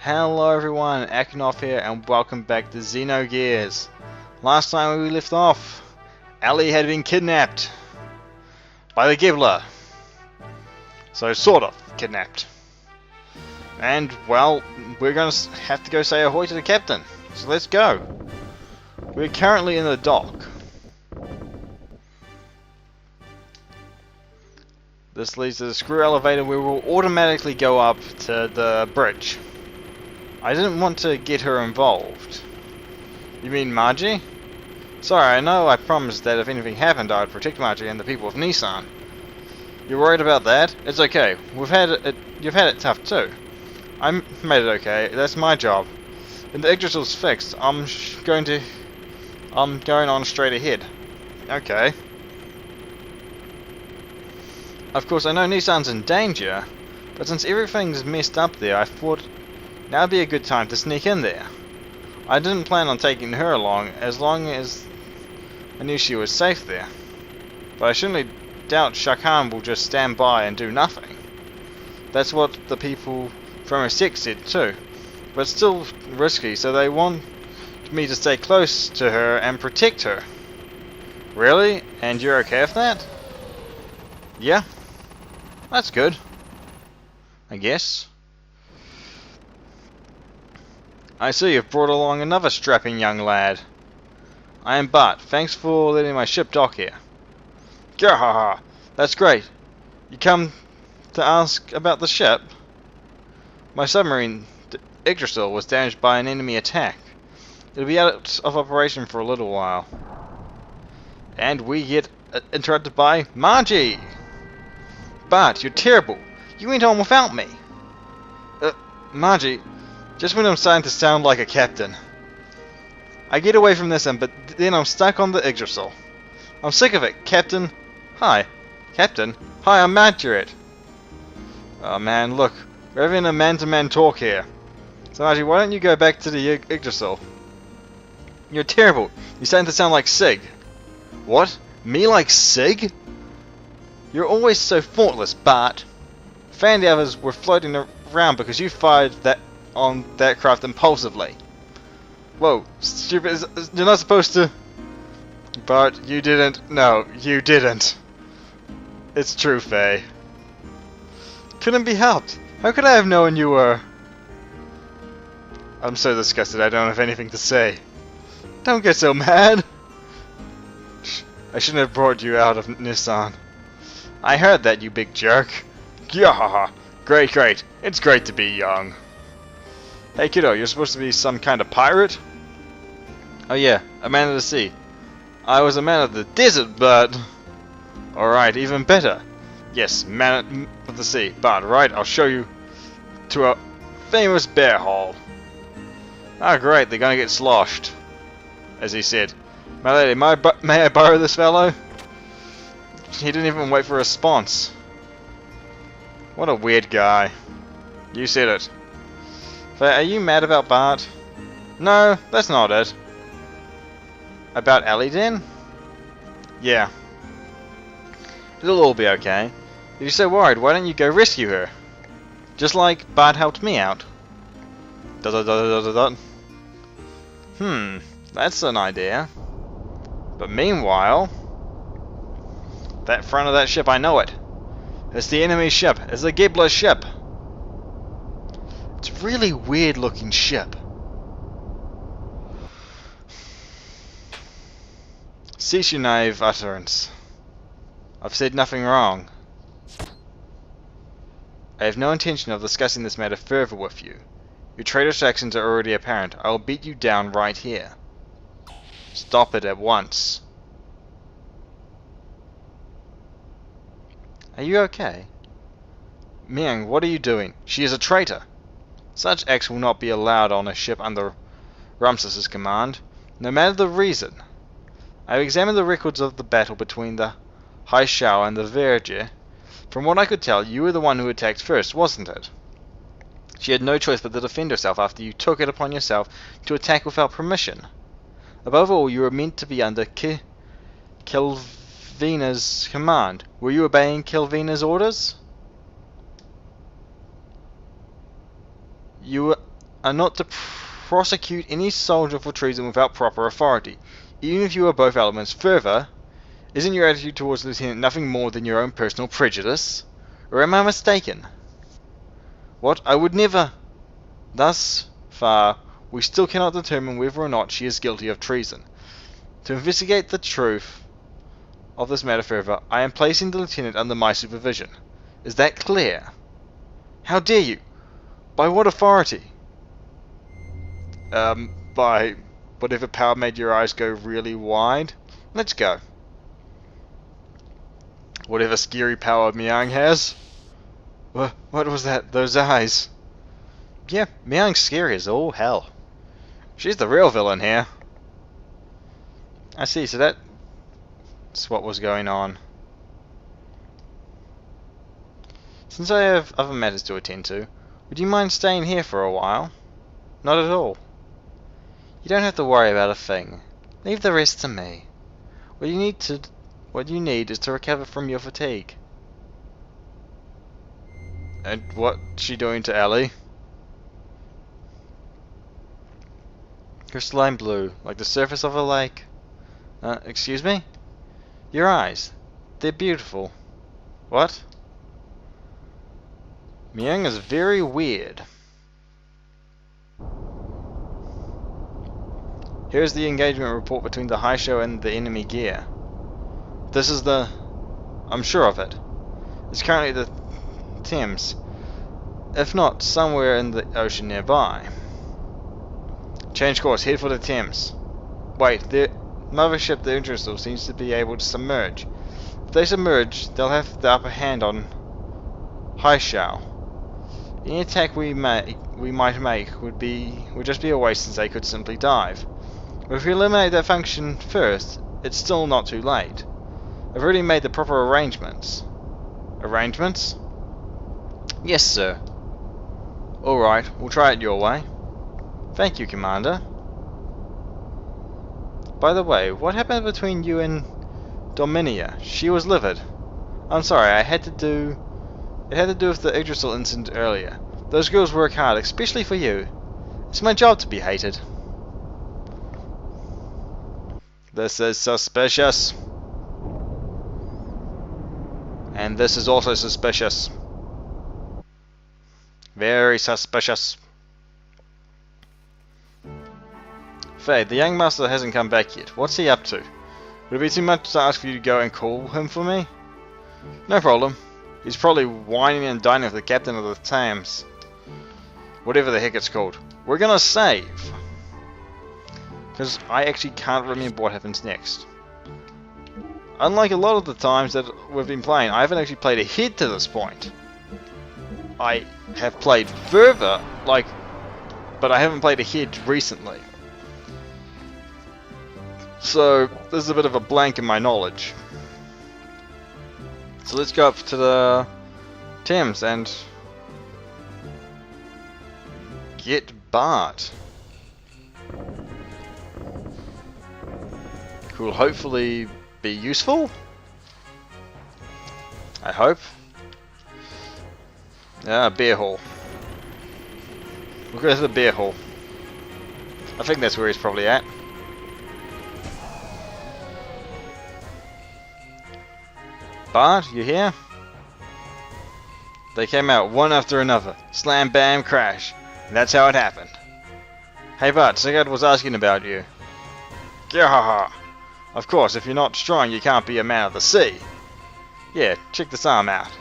Hello everyone, Akinoff here and welcome back to Xenogears. Last time we left off, Ellie had been kidnapped by the Gibbler. So sort of kidnapped. And well, we're going to have to go say ahoy to the captain. So let's go. We're currently in the dock. This leads to the screw elevator where we'll automatically go up to the bridge. I didn't want to get her involved. You mean Margie? Sorry, I know I promised that if anything happened I would protect Margie and the people of Nissan. You're worried about that? It's okay. You've had it tough too. I made it okay. That's my job. And the Yggdrasil's fixed. I'm going on straight ahead. Okay. Of course, I know Nissan's in danger, but since everything's messed up there, I thought now would be a good time to sneak in there. I didn't plan on taking her along as long as I knew she was safe there. But I shouldn't doubt Shakan will just stand by and do nothing. That's what the people from her sect said too. But it's still risky, so they want me to stay close to her and protect her. Really? And you're okay with that? Yeah? That's good. I guess. I see you've brought along another strapping young lad. I am Bart. Thanks for letting my ship dock here. Gahaha! That's great. You come to ask about the ship? My submarine, the Yggdrasil, was damaged by an enemy attack. It'll be out of operation for a little while. And we get interrupted by Margie! Bart, you're terrible. You went on without me. Margie, just when I'm starting to sound like a captain. I get away from this end, but then I'm stuck on the Yggdrasil. I'm sick of it, Captain. Hi. Captain? Hi, I'm Margaret. Oh man, look. We're having a man-to-man talk here. So Margie, why don't you go back to the Yggdrasil? You're terrible. You're starting to sound like Sig. What? Me like Sig? You're always so thoughtless, Bart. Fan and the others were floating around because you fired on that craft impulsively. Whoa, stupid, you're not supposed to... Bart, you didn't. No, you didn't. It's true, Faye. Couldn't be helped. How could I have known you were... I'm so disgusted I don't have anything to say. Don't get so mad. I shouldn't have brought you out of Nissan. I heard that, you big jerk. Yahaha. Great, great. It's great to be young. Hey kiddo, you're supposed to be some kind of pirate? Oh yeah, a man of the sea. I was a man of the desert, but... Alright, even better. Yes, man of the sea. But, right, I'll show you to a famous bear hall. Ah, great, they're gonna get sloshed. As he said. My lady, may I borrow this fellow? He didn't even wait for a response. What a weird guy. You said it. Faye, are you mad about Bart? No, that's not it. About Ellie then? Yeah. It'll all be okay. If you're so worried, why don't you go rescue her? Just like Bart helped me out. That's an idea. But meanwhile... That front of that ship, I know it. It's the enemy ship. It's the Gibbler ship. It's a really weird looking ship. Cease your naive utterance. I've said nothing wrong. I have no intention of discussing this matter further with you. Your traitorous actions are already apparent. I will beat you down right here. Stop it at once. Are you okay? Miang, what are you doing? She is a traitor. Such acts will not be allowed on a ship under Ramses' command, no matter the reason. I have examined the records of the battle between the High Shao and the Verge. From what I could tell, you were the one who attacked first, wasn't it? She had no choice but to defend herself after you took it upon yourself to attack without permission. Above all, you were meant to be under Kelvina's command. Were you obeying Kelvina's orders? You are not to prosecute any soldier for treason without proper authority, even if you are both elements. Further, isn't your attitude towards the Lieutenant nothing more than your own personal prejudice? Or am I mistaken? What? I would never... Thus far, we still cannot determine whether or not she is guilty of treason. To investigate the truth of this matter further, I am placing the Lieutenant under my supervision. Is that clear? How dare you? By what authority? By whatever power made your eyes go really wide. Let's go. Whatever scary power Miang has. What was that? Those eyes. Yeah, Miang's scary as all hell. She's the real villain here. I see, so that's what was going on. Since I have other matters to attend to, would you mind staying here for a while? Not at all. You don't have to worry about a thing. Leave the rest to me. What you need is to recover from your fatigue. And what's she doing to Ellie? Crystalline blue, like the surface of a lake. Excuse me? Your eyes. They're beautiful. What? Miang is very weird. Here's the engagement report between the High Show and the enemy gear. This is the... I'm sure of it. It's currently the Thames. If not, somewhere in the ocean nearby. Change course, head for the Thames. Wait, the mothership, the Yggdrasil, seems to be able to submerge. If they submerge, they'll have the upper hand on High Show. Any attack we might make would just be a waste, since they could simply dive. But if we eliminate that function first, it's still not too late. I've already made the proper arrangements. Arrangements? Yes, sir. Alright, we'll try it your way. Thank you, Commander. By the way, what happened between you and Dominia? She was livid. I'm sorry, it had to do with the Yggdrasil incident earlier. Those girls work hard, especially for you. It's my job to be hated. This is suspicious. And this is also suspicious. Very suspicious. Faye, the young master hasn't come back yet. What's he up to? Would it be too much to ask for you to go and call him for me? No problem. He's probably whining and dining with the captain of the Thames. Whatever the heck it's called. We're gonna save. Because I actually can't remember what happens next. Unlike a lot of the times that we've been playing, I haven't actually played ahead to this point. I have played further, but I haven't played ahead recently. So, this is a bit of a blank in my knowledge. So let's go up to the Thames and get Bart. Who will hopefully be useful? I hope. Beer hall. We'll go to the beer hall. I think that's where he's probably at. Bart, you here? They came out one after another. Slam, bam, crash. And that's how it happened. Hey Bart, Sigurd was asking about you. Gyahaha. Of course, if you're not strong, you can't be a man of the sea. Yeah, check this arm out.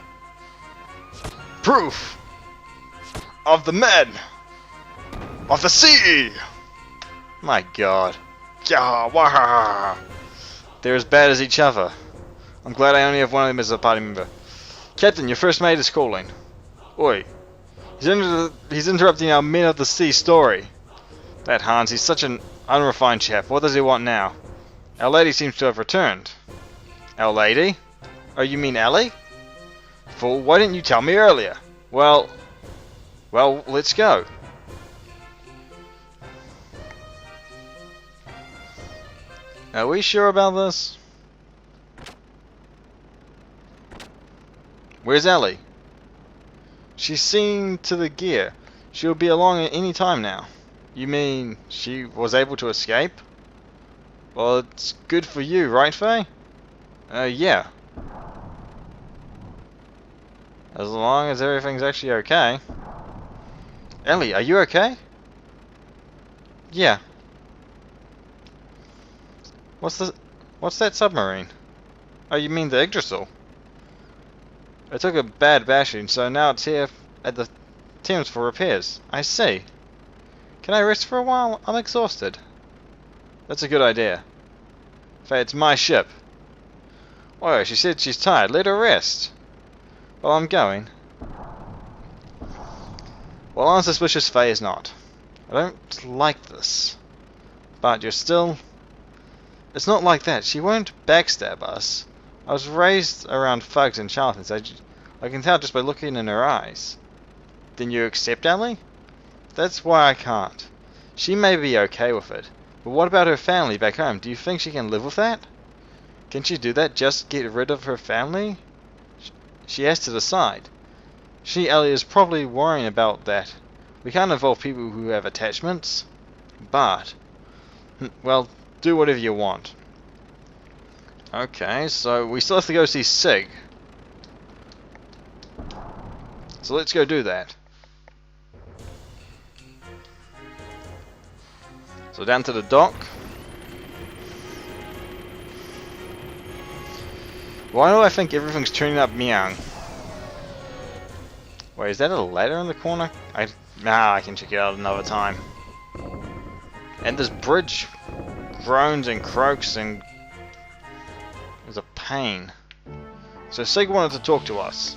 Proof of the men of the sea. My God. Gyahaha. They're as bad as each other. I'm glad I only have one of them as a party member. Captain, your first mate is calling. Oi. He's interrupting our men of the sea story. That Hans, he's such an unrefined chap. What does he want now? Our lady seems to have returned. Our lady? Oh, you mean Ellie? Fool, why didn't you tell me earlier? Well, let's go. Are we sure about this? Where's Ellie? She's seen to the gear. She'll be along at any time now. You mean she was able to escape? Well, it's good for you, right, Faye? Yeah. As long as everything's actually okay. Ellie, are you okay? Yeah. What's that submarine? Oh, you mean the Yggdrasil? It took a bad bashing, so now it's here at the Thames for repairs. I see. Can I rest for a while? I'm exhausted. That's a good idea. Faye, it's my ship. Oh, she said she's tired. Let her rest. Well, I'm going. Well, unsuspicious Faye is not. I don't like this. But you're still... It's not like that. She won't backstab us. I was raised around thugs and charlatans. I can tell just by looking in her eyes. Then you accept Ellie? That's why I can't. She may be okay with it. But what about her family back home? Do you think she can live with that? Can she do that? Just get rid of her family? She has to decide. She, Ellie, is probably worrying about that. We can't involve people who have attachments. But... well, do whatever you want. Okay, so we still have to go see Sig. So let's go do that. So down to the dock. Why do I think everything's turning up meowing? Wait, is that a ladder in the corner? I can check it out another time. And this bridge groans and croaks and is a pain. So Sig wanted to talk to us.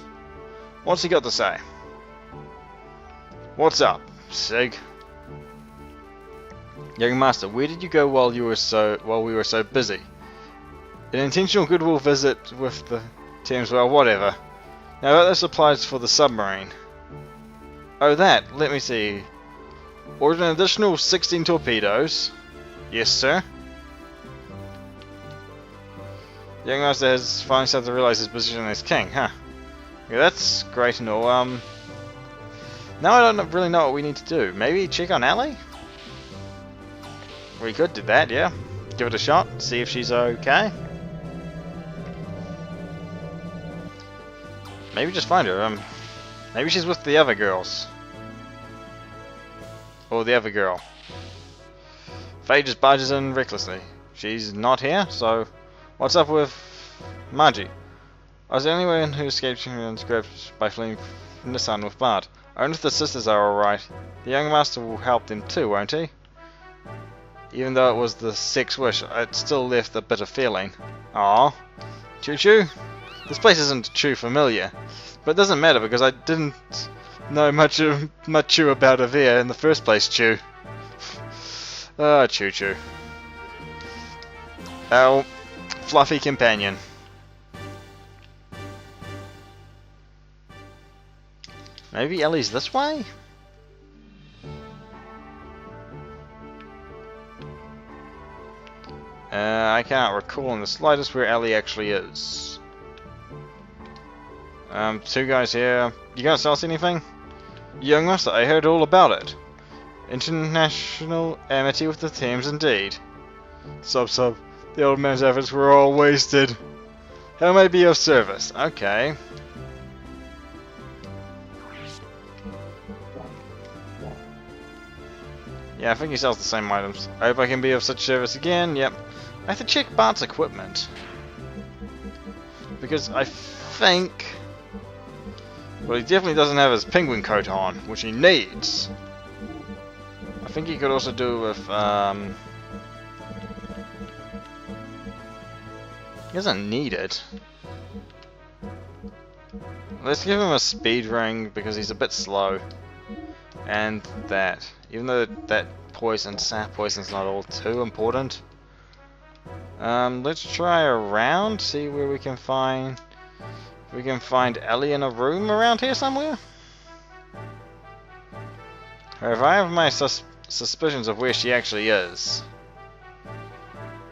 What's he got to say? What's up, Sig? Young Master, where did you go while we were so busy? An intentional goodwill visit with the Thames, well, whatever. Now that supplies for the submarine. Oh, that. Let me see. Ordered an additional 16 torpedoes. Yes, sir. Young Master has finally started to realize his position as king, huh? Yeah, that's great and all. Now I don't really know what we need to do. Maybe check on Ellie? We could do that, yeah. Give it a shot, see if she's okay. Maybe just find her. Maybe she's with the other girls. Or the other girl. Faye just barges in recklessly. She's not here, so what's up with Margie? I was the only one who escaped and scraped by fleeing from the sun with Bart. Only if the sisters are alright. The young master will help them too, won't he? Even though it was the sixth wish, it still left a bitter feeling. Aww. Choo choo? This place isn't too familiar. But it doesn't matter because I didn't know much about Avia in the first place, Choo. Ah, Choo choo. Our fluffy companion. Maybe Ellie's this way? I can't recall in the slightest where Ellie actually is. Two guys here. You gonna sell us anything? Young master, I heard all about it. International amity with the Thames indeed. Sub. The old man's efforts were all wasted. How may I be of service? Okay. Yeah, I think he sells the same items. I hope I can be of such service again. Yep. I have to check Bart's equipment. Because I think... well, he definitely doesn't have his penguin coat on, which he needs. I think he could also do with... he doesn't need it. Let's give him a speed ring because he's a bit slow. And that. Even though that poison, sap poison's not all too important. Let's try around, see where we can find... we can find Ellie in a room around here somewhere. However, I have my suspicions of where she actually is.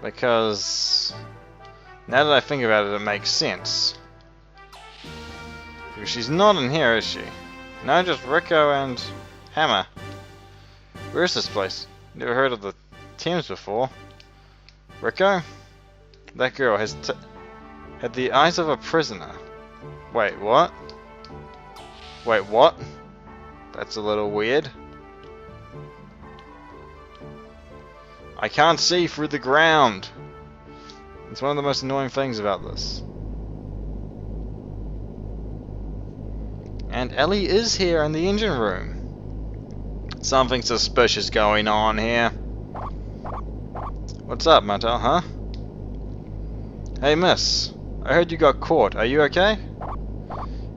Because... now that I think about it, it makes sense. Because she's not in here, is she? No, just Rico and Hammer. Where is this place? Never heard of the Thames before. Rico? That girl has had the eyes of a prisoner. Wait, what? Wait, what? That's a little weird. I can't see through the ground. It's one of the most annoying things about this. And Ellie is here in the engine room. Something suspicious going on here. What's up, Martel, huh? Hey, miss. I heard you got caught. Are you okay?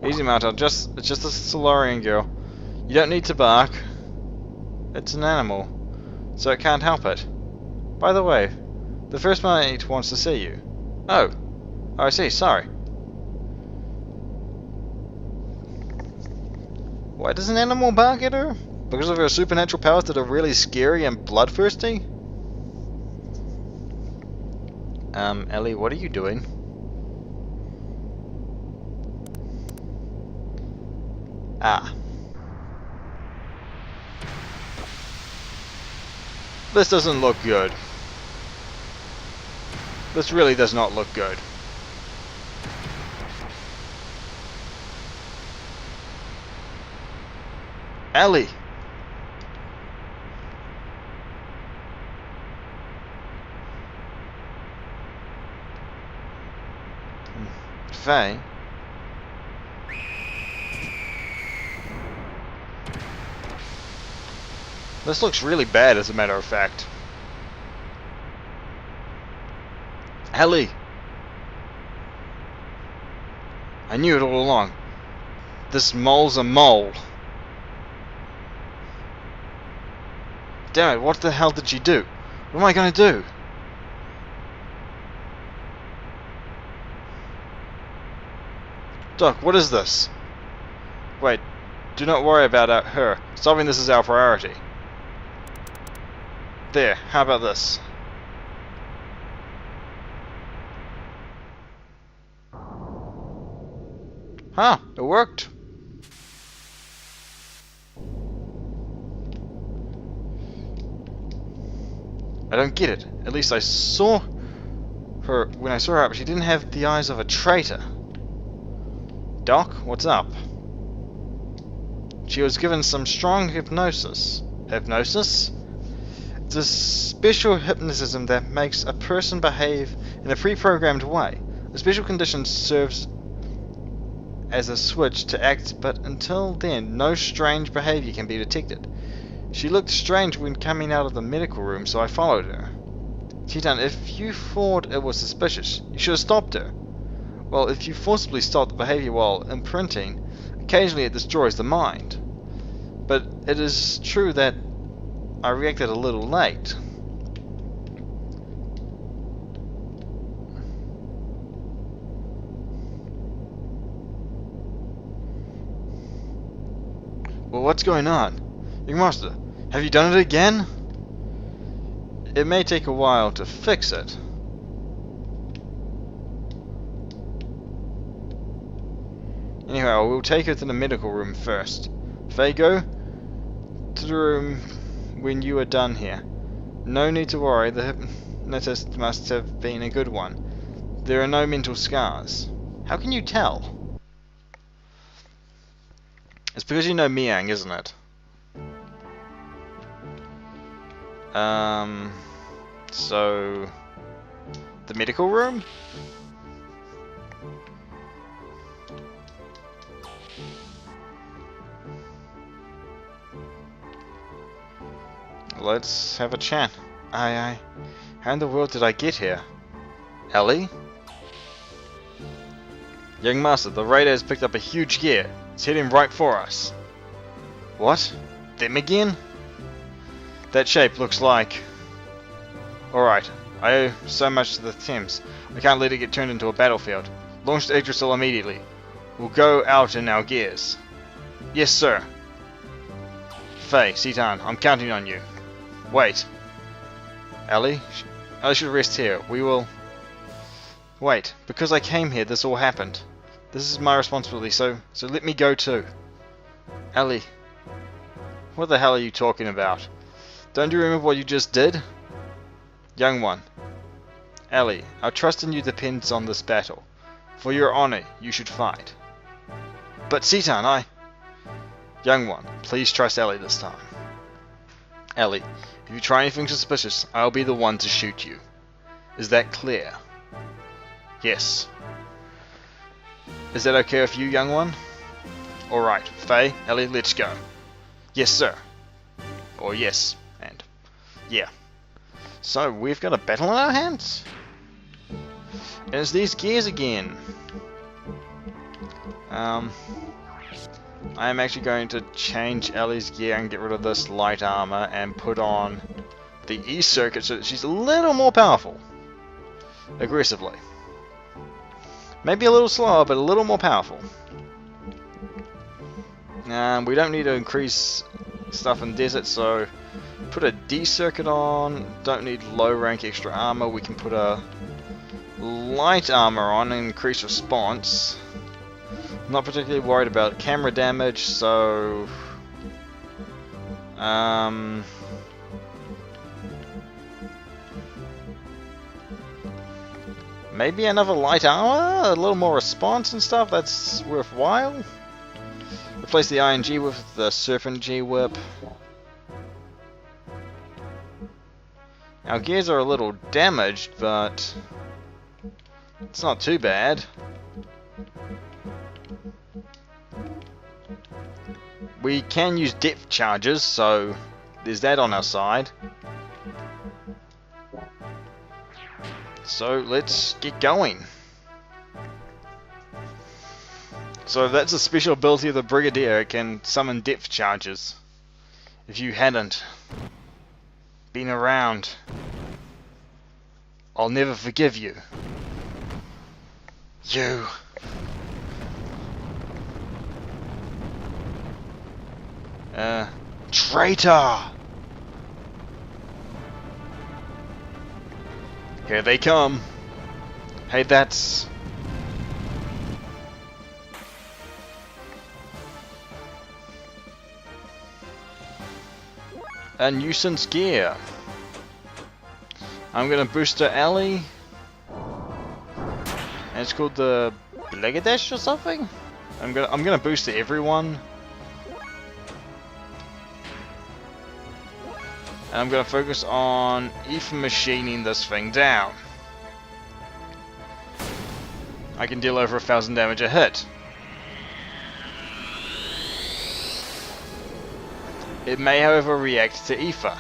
Easy, Martel. It's just a Solarian girl. You don't need to bark. It's an animal, so it can't help it. By the way, the first mate wants to see you. Oh, I see. Sorry. Why does an animal bark at her? Because of her supernatural powers that are really scary and bloodthirsty? Ellie, what are you doing? Ah. This doesn't look good. This really does not look good. Ellie! Faye? This looks really bad, as a matter of fact. Ellie! I knew it all along. This mole's a mole. Damn it, what the hell did she do? What am I gonna do? Doc, what is this? Wait, do not worry about her. Solving this is our priority. There, how about this? Huh, it worked. I don't get it. At least I saw her, when I saw her up, she didn't have the eyes of a traitor. Doc, what's up? She was given some strong hypnosis. Hypnosis? It's a special hypnotism that makes a person behave in a pre-programmed way. The special condition serves as a switch to act, but until then, no strange behavior can be detected. She looked strange when coming out of the medical room, so I followed her. Titan, if you thought it was suspicious, you should have stopped her. Well, if you forcibly stop the behavior while imprinting, occasionally it destroys the mind. But it is true that I reacted a little late. Well, what's going on? Young Master, have you done it again? It may take a while to fix it. Anyhow, we'll take her to the medical room first. Faye, go to the room when you are done here. No need to worry, the hypnotist must have been a good one. There are no mental scars. How can you tell? It's because you know Miang, isn't it? So... the medical room? Let's have a chat. How in the world did I get here? Ellie? Young Master, the radar has picked up a huge gear. It's heading right for us. What? Them again? That shape looks like... Alright, I owe so much to the Thames. I can't let it get turned into a battlefield. Launch the Yggdrasil immediately. We'll go out in our gears. Yes, sir. Faye, Citan, I'm counting on you. Wait. Ellie? I should rest here. We will... Wait, because I came here, this all happened. This is my responsibility, so let me go too. Ellie. What the hell are you talking about? Don't you remember what you just did? Young one. Ellie, our trust in you depends on this battle. For your honor, you should fight. But Citan, Young one, please trust Ellie this time. Ellie, if you try anything suspicious, I'll be the one to shoot you. Is that clear? Yes. Is that okay with you, young one? Alright, Faye, Ellie, let's go. Yes, sir. Or yes, and yeah. So, we've got a battle in our hands? And it's these gears again. I am actually going to change Ellie's gear and get rid of this light armor and put on the E-circuit so that she's a little more powerful. Aggressively. Maybe a little slower, but a little more powerful. We don't need to increase stuff in desert, so put a D-circuit on. Don't need low rank extra armor. We can put a light armor on and increase response. Not particularly worried about camera damage, so maybe another light armor, a little more response and stuff. That's worthwhile. Replace the ING with the Serpent G whip. Our gears are a little damaged, but it's not too bad. We can use depth charges, so there's that on our side. So let's get going. So that's a special ability of the Brigadier. It can summon depth charges. If you hadn't been around, I'll never forgive you. You. Traitor! Here they come. Hey, that's... a nuisance gear. I'm gonna booster Ellie. And it's called the Blegadesh or something? I'm gonna boost to everyone. And I'm going to focus on even machining this thing down. I can deal over 1,000 damage a hit. It may, however, react to Aether.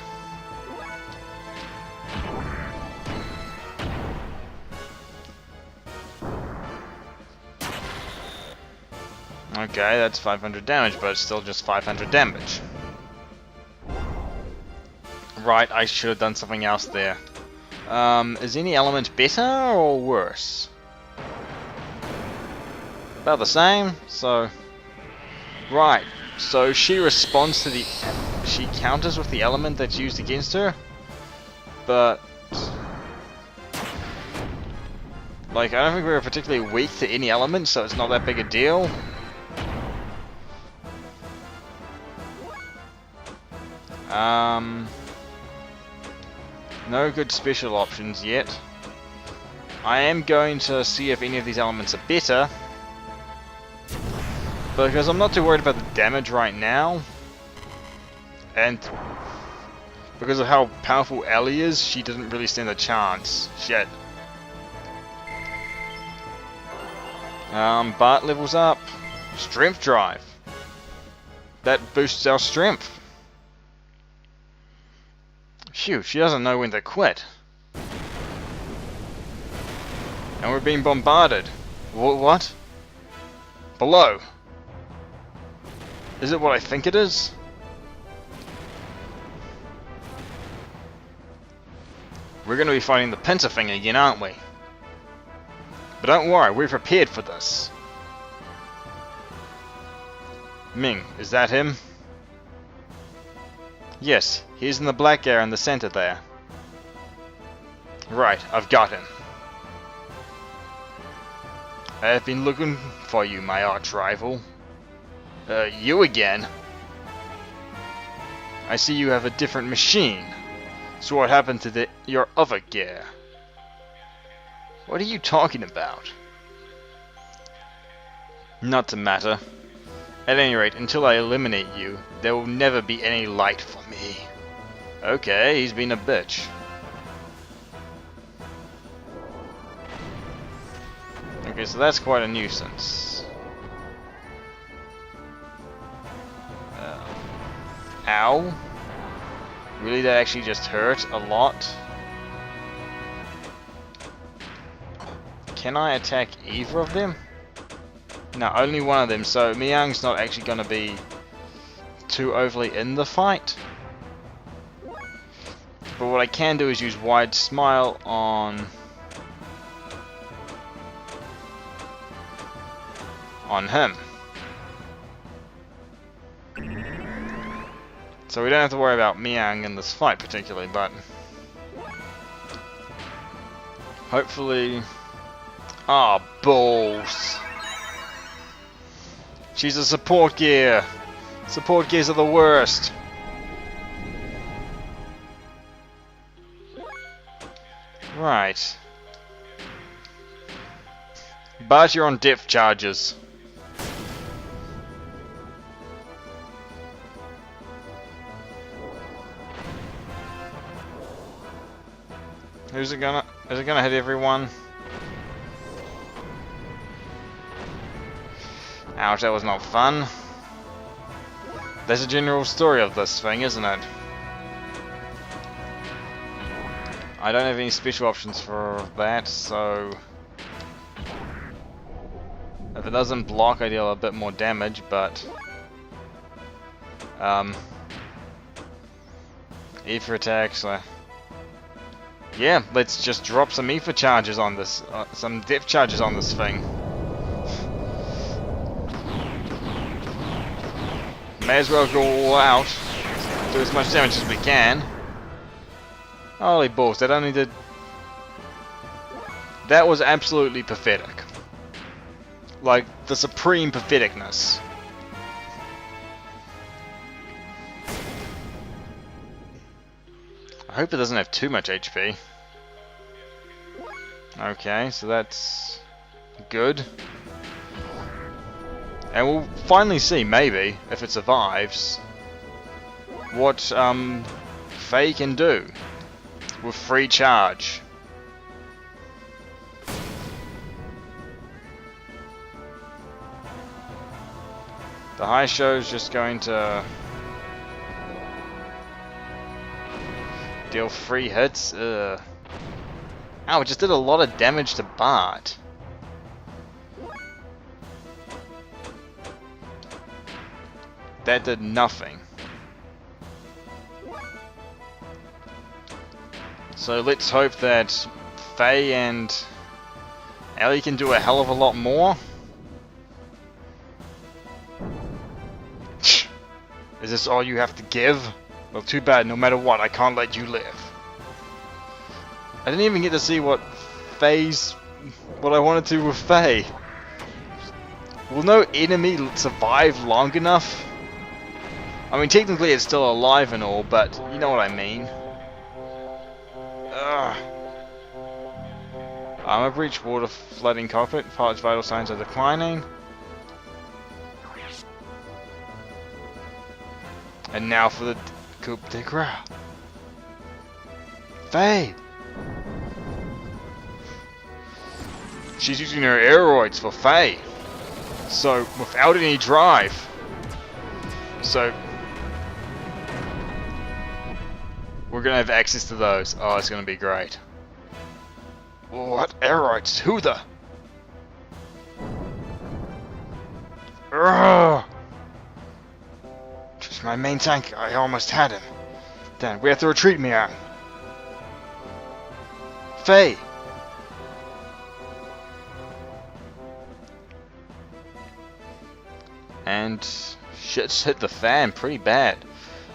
Okay, that's 500 damage, but it's still just 500 damage. Right, I should have done something else there. Is any element better or worse? About the same, so... Right, so she responds to the... She counters with the element that's used against her, but... Like, I don't think we're particularly weak to any element, so it's not that big a deal. No good special options yet. I am going to see if any of these elements are better, because I'm not too worried about the damage right now, and because of how powerful Ellie is, she doesn't really stand a chance yet. Bart levels up. Strength drive. That boosts our strength. Phew, she doesn't know when to quit. And we're being bombarded. What? Below. Is it what I think it is? We're going to be fighting the pincer thing again, aren't we? But don't worry, we're prepared for this. Ming, is that him? Yes, he's in the black area in the center there. Right, I've got him. I have been looking for you, my arch rival. You again? I see you have a different machine. So what happened to your other gear? What are you talking about? Not to matter. At any rate, until I eliminate you, there will never be any light for me. Okay, he's been a bitch. Okay, so that's quite a nuisance. Ow. Really, that actually just hurt a lot. Can I attack either of them? No, only one of them, so Miang's not actually going to be too overly in the fight. But what I can do is use Wide Smile on him. So we don't have to worry about Miang in this fight particularly, but hopefully... Ah, balls. She's a support gear. Support gears are the worst. Right. But you're on depth charges. Is it gonna hit everyone? Ouch, that was not fun. That's the general story of this thing, isn't it? I don't have any special options for that, so if it doesn't block, I deal a bit more damage, but ether attacks. Yeah, let's just drop some ether charges on this, some depth charges on this thing. May as well go all out, do as much damage as we can. Holy balls, that only did... That was absolutely pathetic. Like, the supreme patheticness. I hope it doesn't have too much HP. Okay, so that's good. And we'll finally see, maybe, if it survives, what Faye can do with free charge. The high show's just going to deal 3 hits. Ow, it just did a lot of damage to Bart. That did nothing. So let's hope that Faye and Ellie can do a hell of a lot more. Is this all you have to give? Well, too bad. No matter what, I can't let you live. I didn't even get to see what I wanted to with Faye. Will no enemy survive long enough? I mean, technically it's still alive and all, but you know what I mean. Ugh. Armor breach, water flooding cockpit, pilot's vital signs are declining. And now for the coup de grace. Faye! She's using her aeroids for Faye. So, without any drive. So, we're gonna have access to those. Oh, it's gonna be great. What aeroids? Who the? Urgh! Just my main tank. I almost had him. Then we have to retreat, Miang. Faye! And shit's hit the fan pretty bad.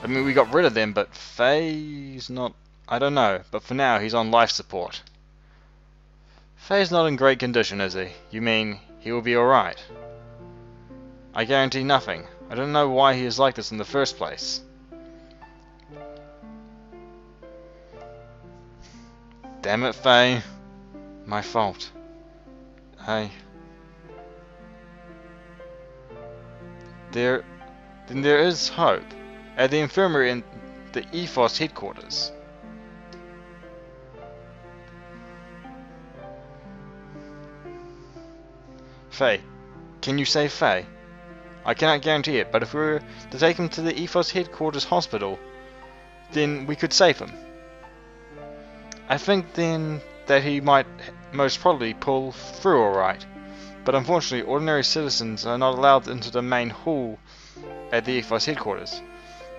I mean, we got rid of them, but Faye's not... I don't know, but for now, he's on life support. Faye's not in great condition, is he? You mean, he will be alright? I guarantee nothing. I don't know why he is like this in the first place. Damn it, Faye. My fault. Then there is hope. At the infirmary in the EFOS headquarters. Faye. Can you save Faye? I cannot guarantee it, but if we were to take him to the EFOS headquarters hospital, then we could save him. I think then that he might most probably pull through alright, but unfortunately ordinary citizens are not allowed into the main hall at the EFOS headquarters.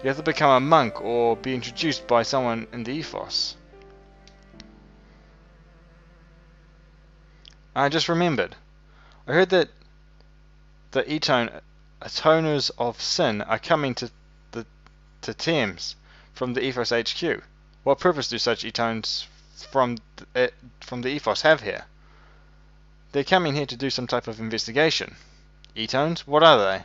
You have to become a monk or be introduced by someone in the EFOS. I just remembered. I heard that the atoners of sin are coming to Thames from the EFOS HQ. What purpose do such etones from the EFOS have here? They're coming here to do some type of investigation. Etones? What are they?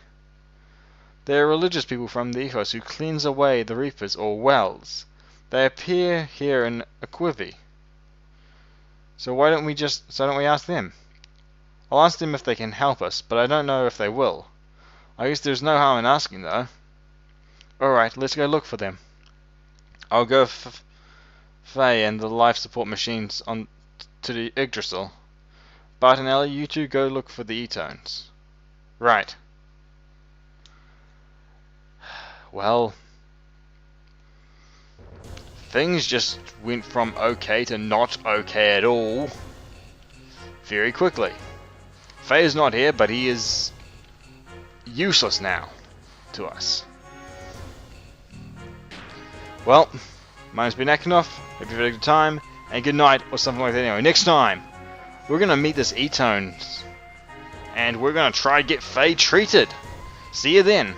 They are religious people from the EFOS who cleanse away the reapers or wells. They appear here in Equivi. So why don't we ask them? I'll ask them if they can help us, but I don't know if they will. I guess there's no harm in asking though. Alright, let's go look for them. I'll go Faye and the life support machines on to the Yggdrasil. Bart and Ellie, you two go look for the etones. Right. Well, things just went from okay to not okay at all very quickly. Faye is not here, but he is useless now to us. Well, mine's been Akinov. Hope you've had a good time, and good night, or something like that. Anyway, next time, we're going to meet this Etones, and we're going to try to get Faye treated. See you then.